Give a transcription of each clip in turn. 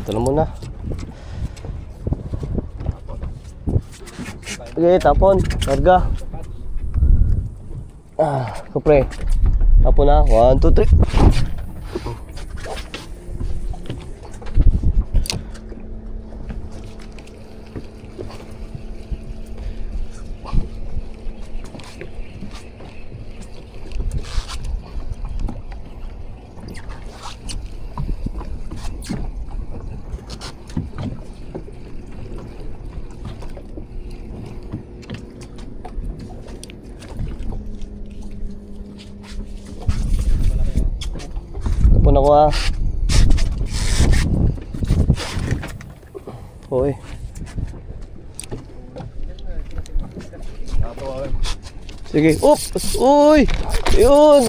Ito na muna. Okay, tapon. Larga. Kupre. Tapon na. 1, 2, 3. Tapon ako ah. Hoy. Sige. Oops. Uy. Yun.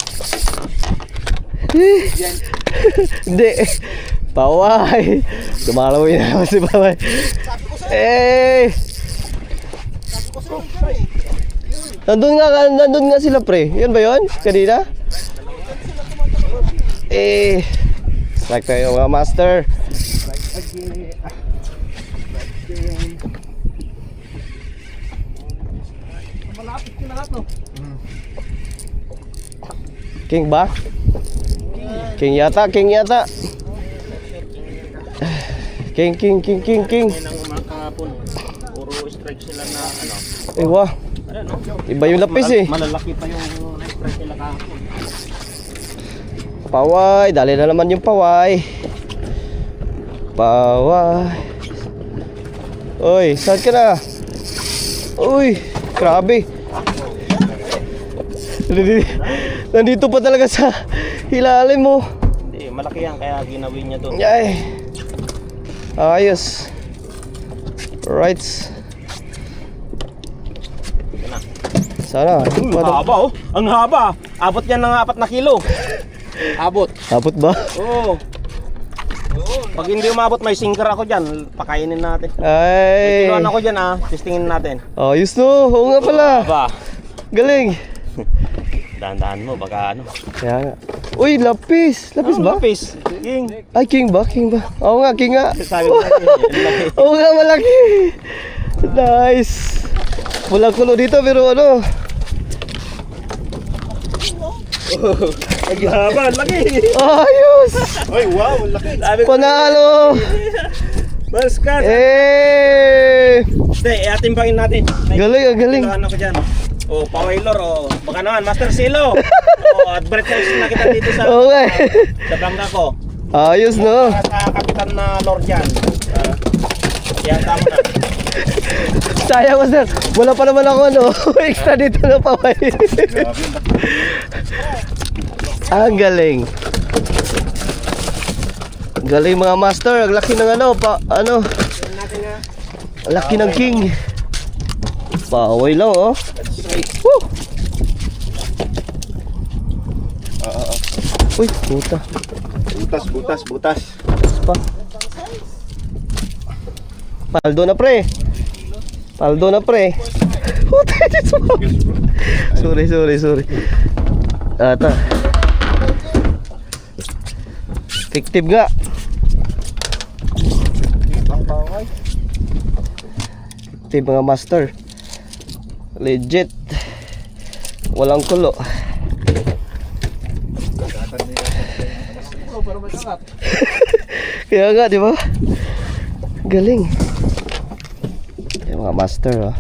Hindi. Paway. Dumalaw yun naman si Paway. Eh. Nandun nga sila pre. Yun ba yun? Kanina? Eh. Strike tayo mga master. King ba? King yata. King. Kahapon, puro strike sila na ano. Ewa. Iba yung lapis eh. Malalaki pa yung strike nila kahapon. Paway, dali na naman yung paway. Uy, saan ka na? Uy, grabe. Nandito pa talaga sa ilalim mo. Hindi, malaki yan kaya ginawin niya doon. Ay. Ayos. Right. Sana. Ang haba oh. Ang haba. Abot yan ng 4 na kilo. Abot. Abot ba? Oo. Pag hindi umabot may sinker ako dyan. Pakainin natin. Ay. Kiluan ako dyan ah. Testingin natin. Ayos no. Oo nga pala. Haba. Galing. Dahan-dahan mo baka ano. Kaya nga. Uy, lapis. Lapis ba? Lapis. King. Ay, king ba? Oo nga, king nga. Sabi ko laki. Oo nga, malaki. Nice. Walang kulo dito pero ano. Ang haba, laki. Ayos. Ay, wow, laki. Panalo. Baskat. Eh. Hindi, atimbangin natin. Galing, galing. Kiluan ako dyan. Oh, Pawaylor, oh. Baka naman, Master Silo. Advertise na kita dito sa sa bangka ko. Ayos no. Para sa kapitan na Lord yan. Yan, tama na. Sayang master. Wala pa naman ako ano. Extra dito na paway. Ang galing. Galing mga master. Ang laki ng ano. Ang laki ng king. Paway lang oh. Woo! Uy, puta. Butas. Pa. Paldo na pre. Puta, sorry. Ata. Effective nga. Effective mga master. Legit. Walang kulo. Kaya nga, di ba? Galing. Yung mga master, oh.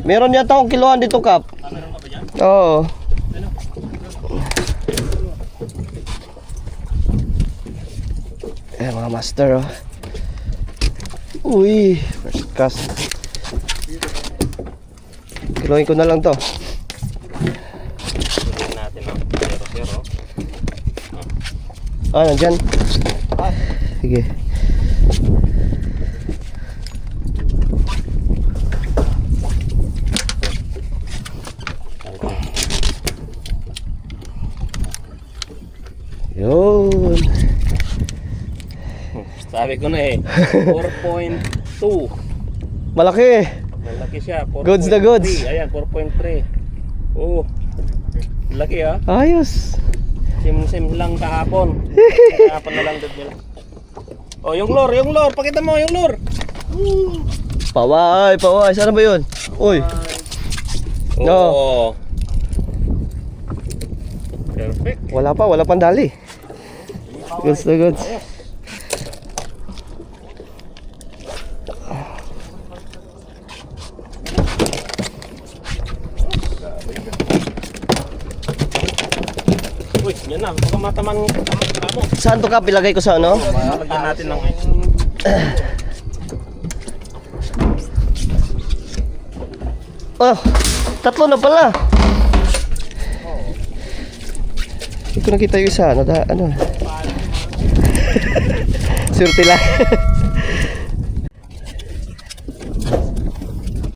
Meron yata akong kiloan dito, Kap. Meron ka ba dyan? Oo. Eh, mga master, oh. Uy, first cast. Kiloin ko na lang to. Tuloy natin ang 0-0. Ah, nandyan. Sige. Yun. Sabi ko na eh, 4.2. Malaki. Malaki siya, 4.3. Goods na goods. Ayan, 4.3. Oo. Laki ah. Ayos. Sim lang kahapon. Kahapon na lang dad nila. Oh, yung lure. Pakita mo yung lure. Paway. Saan ba yun? Uy. No. Oo. Perfect. Wala pang dali. Goods na goods. Uy, yan na. Baka matamang mo. Saan to ka? Pilagay ko sa ano? Lagyan natin ng Oh, tatlo na pala. Hindi ko nakita yung isa. Ano? Surti lang.